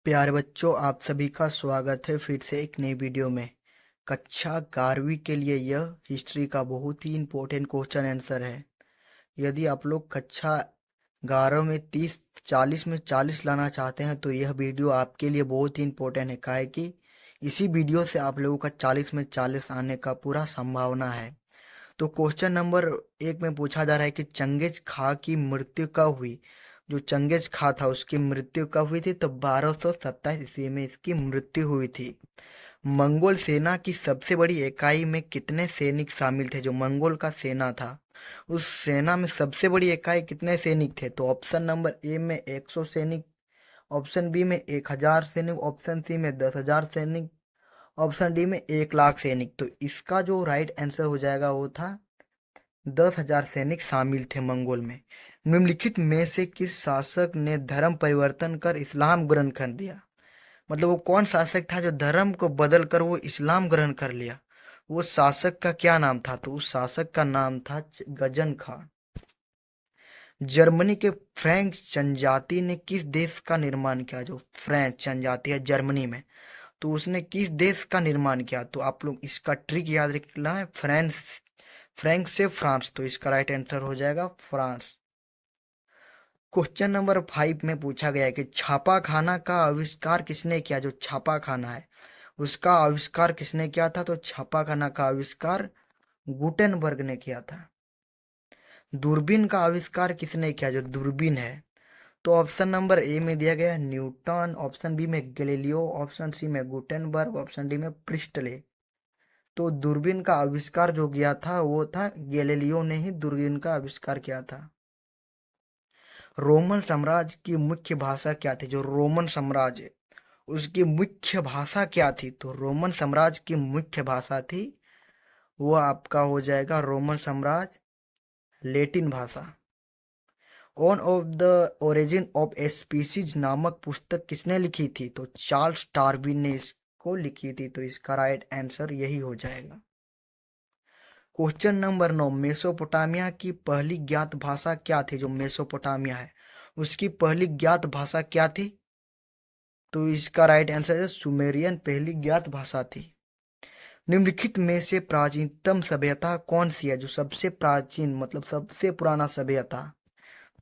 प्यारे बच्चों, आप सभी का स्वागत है फिर से एक नई वीडियो में। कक्षा 11वीं के लिए यह हिस्ट्री का बहुत ही इम्पोर्टेंट क्वेश्चन आंसर है। यदि आप लोग कक्षा 11 में 30-40 में 40 लाना चाहते हैं तो यह वीडियो आपके लिए बहुत ही इम्पोर्टेंट है, काहे कि इसी वीडियो से आप लोगों का 40 में 40 आने का पूरा संभावना है। तो क्वेश्चन नंबर 1 में पूछा जा रहा है कि चंगेज खा की मृत्यु कब हुई। जो चंगेज खा था उसकी मृत्यु कब हुई थी, तो 1227 ईस्वी में इसकी मृत्यु हुई थी। मंगोल सेना की सबसे बड़ी इकाई में कितने सैनिक शामिल थे। जो मंगोल का सेना था उस सेना में सबसे बड़ी इकाई कितने सैनिक थे, तो ऑप्शन नंबर ए में 100 सैनिक, ऑप्शन बी में 1000 सैनिक, ऑप्शन सी में 10,000 सैनिक, ऑप्शन डी में 1 लाख सैनिक। तो इसका जो राइट आंसर हो जाएगा वो था 10,000 सैनिक शामिल थे मंगोल में। निम्नलिखित में से किस शासक ने धर्म परिवर्तन कर इस्लाम ग्रहण कर दिया। मतलब वो कौन शासक था जो धर्म को बदल कर वो इस्लाम ग्रहण कर लिया। वो शासक का क्या नाम था, तो उस शासक का नाम था गजन खान। जर्मनी के फ्रेंच जनजाति ने किस देश का निर्माण किया। जो फ्रेंच जनजाति है जर्मनी में, तो उसने किस देश का निर्माण किया। तो आप लोग इसका ट्रिक याद रखना है, फ्रेंच से फ्रांस। तो इसका राइट आंसर हो जाएगा फ्रांस। क्वेश्चन नंबर 5 में पूछा गया है कि छापा खाना का आविष्कार किसने किया। जो छापा खाना है उसका आविष्कार किसने किया था, तो छापा खाना का आविष्कार गुटेनबर्ग ने किया था। दूरबीन का आविष्कार किसने किया। जो दूरबीन है तो ऑप्शन नंबर ए में दिया गया न्यूटन, ऑप्शन बी में गैलीलियो, ऑप्शन सी में गुटेनबर्ग, ऑप्शन डी में प्रिस्टले। तो दूरबीन का आविष्कार जो किया था वो था गैलीलियो ने ही दूरबीन का आविष्कार किया था। रोमन साम्राज्य की मुख्य भाषा क्या थी। जो रोमन साम्राज्य उसकी मुख्य भाषा क्या थी, तो रोमन साम्राज्य की मुख्य भाषा थी वो आपका हो जाएगा रोमन साम्राज्य लैटिन भाषा। On off the origin of a species नामक पुस्तक किसने लिखी थी, तो चार्ल्स डार्विन ने इसको लिखी थी। तो इसका राइट आंसर यही हो जाएगा। क्वेश्चन नंबर 9, मेसोपोटामिया की पहली ज्ञात भाषा क्या थी। जो मेसोपोटामिया है उसकी पहली ज्ञात भाषा क्या थी, तो इसका राइट आंसर है सुमेरियन पहली ज्ञात भाषा थी। निम्नलिखित में से प्राचीनतम सभ्यता कौन सी है। जो सबसे प्राचीन मतलब सबसे पुराना सभ्यता,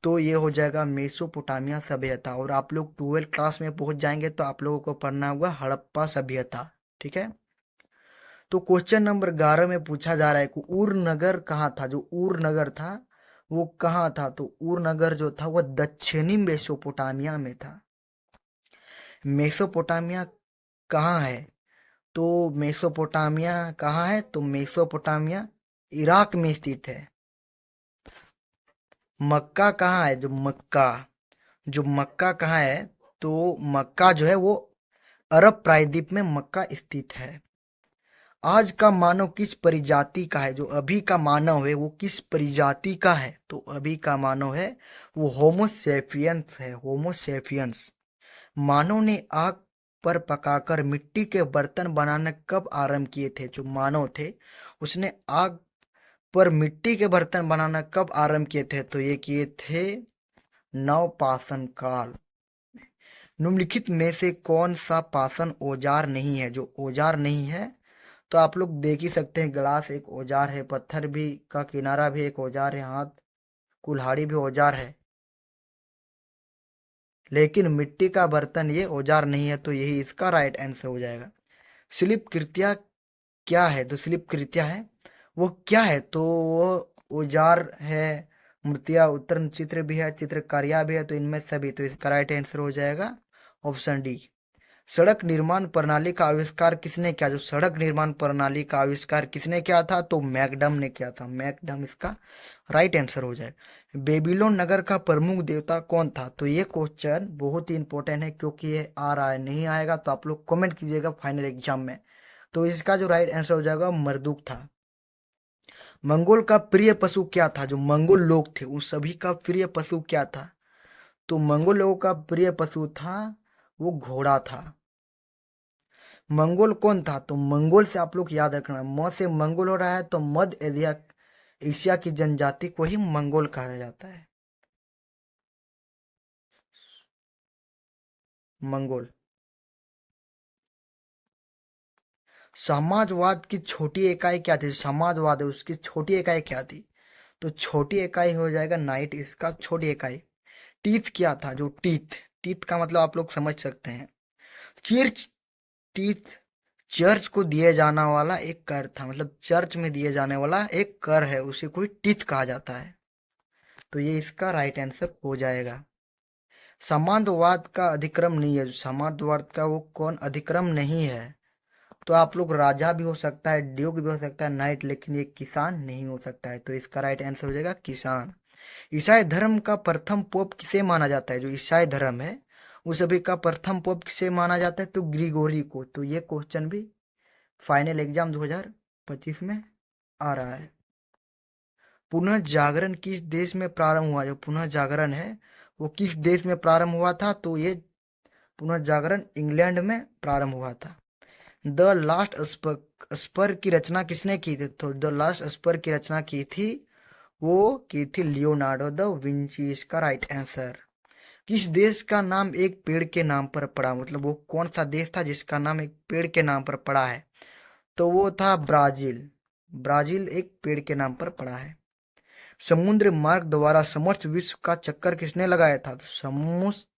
तो ये हो जाएगा मेसोपोटामिया सभ्यता। और आप लोग 12th क्लास में पहुंच जाएंगे तो आप लोगों को पढ़ना होगा हड़प्पा सभ्यता। ठीक है। तो क्वेश्चन नंबर 11 में पूछा जा रहा है कि उर नगर कहाँ था। जो उर नगर था वो कहाँ था, तो उर नगर जो था वह दक्षिणी मेसोपोटामिया में था। मेसोपोटामिया कहाँ है, तो मेसोपोटामिया कहाँ है, तो मेसोपोटामिया इराक में स्थित है। मक्का कहाँ है, जो मक्का कहाँ है, तो मक्का जो है वो अरब प्रायद्वीप में मक्का स्थित है। आज का मानव किस प्रजाति का है। जो अभी का मानव है वो किस प्रजाति का है, तो अभी का मानव है वो होमोसेपियंस है, होमोसेपियंस। मानव ने आग पर पकाकर मिट्टी के बर्तन बनाना कब आरंभ किए थे। जो मानव थे उसने आग पर मिट्टी के बर्तन बनाना कब आरंभ किए थे, तो ये किए थे नवपाषाण काल। निम्नलिखित में से कौन सा पाषाण औजार नहीं है। जो औजार नहीं है तो आप लोग देख ही सकते हैं, गिलास एक औजार है, पत्थर भी का किनारा भी एक औजार है, हाथ कुल्हाड़ी भी औजार है, लेकिन मिट्टी का बर्तन ये औजार नहीं है। तो यही इसका राइट आंसर हो जाएगा। शिल्प कृतियाँ क्या है, तो शिल्प कृतियाँ है वो क्या है, तो वो औजार है, मूर्तियाँ उत्तरण चित्र भी है, चित्रकारियाँ भी है। तो इनमें सभी, तो इसका राइट आंसर हो जाएगा ऑप्शन डी। सड़क निर्माण प्रणाली का आविष्कार किसने किया। जो सड़क निर्माण प्रणाली का आविष्कार किसने किया था, तो मैकडम ने किया था। मैकडम इसका राइट आंसर हो जाए। बेबीलोन नगर का प्रमुख देवता कौन था, तो ये क्वेश्चन बहुत ही इंपॉर्टेंट है क्योंकि ये आ रहा है, नहीं आएगा तो आप लोग कमेंट कीजिएगा फाइनल एग्जाम में। तो इसका जो राइट आंसर हो जाएगा मरदुक था। मंगोल का प्रिय पशु क्या था। जो मंगोल लोग थे उन सभी का प्रिय पशु क्या था, तो मंगोल लोगों का प्रिय पशु था वो घोड़ा था। मंगोल कौन था, तो मंगोल से आप लोग याद रखना, म से मंगोल हो रहा है तो मध्य एशिया एशिया की जनजाति को ही मंगोल कहा जाता है। मंगोल। समाजवाद की छोटी इकाई क्या थी? समाजवाद है उसकी छोटी इकाई क्या थी? तो छोटी इकाई हो जाएगा नाइट, इसका छोटी इकाई। टीथ क्या था? जो टीथ, टीथ का मतलब आप लोग समझ सकते हैं। चर्च, टीथ चर्च को दिए जाना वाला एक कर था, मतलब चर्च में दिए जाने वाला एक कर है, उसे कोई टीथ कहा जाता है। तो ये इसका राइट आंसर हो जाएगा। समाजवाद का अधिक्रम नहीं है, समाजवाद का वो कौन अधिक्रम नहीं है। तो आप लोग राजा भी हो सकता है, ड्यूक भी हो सकता है, नाइट, लेकिन ये किसान नहीं हो सकता है। तो इसका राइट आंसर हो जाएगा किसान। ईसाई धर्म का प्रथम पोप किसे माना जाता है? जो ईसाई धर्म है उस सभी का प्रथम पोप किसे माना जाता है? तो ग्रिगोरी को। तो ये क्वेश्चन भी फाइनल एग्जाम 2025 में आ रहा है। पुनः जागरण किस देश में प्रारंभ हुआ? जो पुनः जागरण है वो किस देश में प्रारंभ हुआ था? तो ये पुनः जागरण इंग्लैंड में प्रारंभ हुआ था। द लास्ट स्पर की रचना किसने की थी? तो द लास्ट स्पर की रचना की थी लियोनार्डो द विंची। इसका राइट आंसर। किस देश का नाम एक पेड़ के नाम पर पड़ा? मतलब वो कौन सा देश था जिसका नाम एक पेड़ के नाम पर पड़ा है? तो वो था ब्राजील। ब्राजील एक पेड़ के नाम पर पड़ा है। समुद्र मार्ग द्वारा समस्त विश्व का चक्कर किसने लगाया था? तो समस्त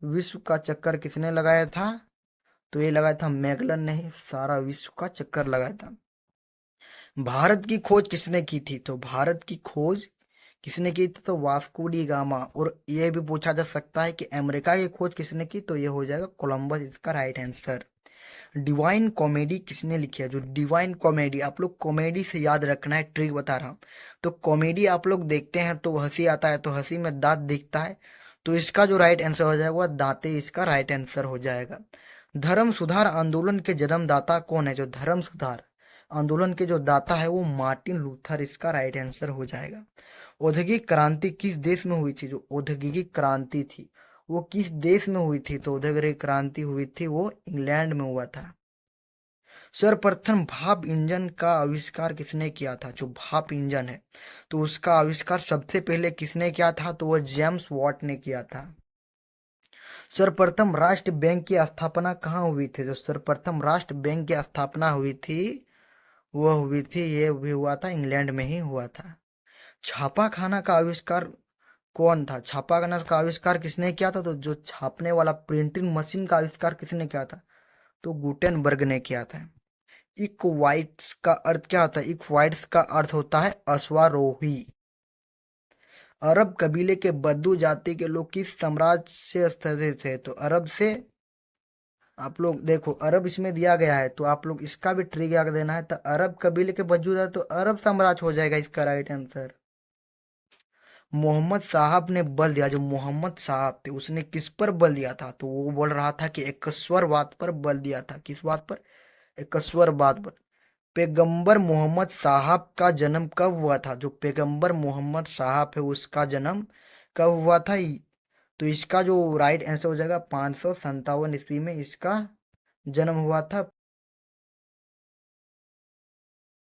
विश्व का चक्कर किसने लगाया था? तो ये लगाया था मैगलन ने ही सारा विश्व का चक्कर लगाया था। भारत की खोज किसने की थी? तो भारत की खोज किसने की थी? तो वास्को डी गामा। और ये भी पूछा जा सकता है कि अमेरिका की खोज किसने की? तो ये हो जाएगा कोलंबस, इसका राइट आंसर। डिवाइन कॉमेडी किसने लिखी है? जो डिवाइन कॉमेडी, आप लोग कॉमेडी से याद रखना है, ट्रिक बता रहा हूँ। तो कॉमेडी आप लोग देखते हैं तो हंसी आता है, तो हंसी में दांत दिखता है, तो इसका जो राइट आंसर हो जाएगा वह दांते, इसका राइट आंसर हो जाएगा। धर्म सुधार आंदोलन के जन्मदाता कौन है? जो धर्म सुधार आंदोलन के जो दाता है वो मार्टिन लूथर, इसका राइट आंसर हो जाएगा। औद्योगिक क्रांति किस देश में हुई थी? जो औद्योगिक क्रांति थी वो किस देश में हुई थी? तो औद्योगिक क्रांति हुई थी वो इंग्लैंड में हुआ था। सर्वप्रथम भाप इंजन का आविष्कार किसने किया था? जो भाप इंजन है तो उसका आविष्कार सबसे पहले किसने किया था? तो वह जेम्स वॉट ने किया था। सर्वप्रथम राष्ट्र बैंक की स्थापना कहाँ हुई थी? जो सर्वप्रथम राष्ट्र बैंक की स्थापना हुई थी वह हुई थी, ये भी हुआ था इंग्लैंड में ही हुआ था। छापाखाना का आविष्कार कौन था? छापाखाना का आविष्कार किसने किया था? तो जो छापने वाला प्रिंटिंग मशीन का आविष्कार किसने किया था? तो गुटेनबर्ग ने किया था। इक्वाइट्स का अर्थ क्या होता है? इक्वाइट्स का अर्थ होता है अश्वारोही। अरब कबीले के बद्दू जाति के लोग किस साम्राज्य से स्थित थे? तो अरब से, आप लोग देखो अरब इसमें दिया गया है तो आप लोग इसका भी ट्रिक याद देना है। तो अरब कबीले के बद्दू जाति तो अरब साम्राज्य हो जाएगा इसका राइट आंसर। मोहम्मद साहब ने बल दिया, जो मोहम्मद साहब थे उसने किस पर बल दिया था? तो वो बोल रहा था कि एकस्वरवाद पर बल दिया था। किस बात पर? एकस्वरवाद पर। पैगंबर मोहम्मद साहब का जन्म कब हुआ था? जो पैगंबर मोहम्मद साहब है उसका जन्म कब हुआ था? तो इसका जो राइट आंसर हो जाएगा 557 ईस्वी में इसका जन्म हुआ था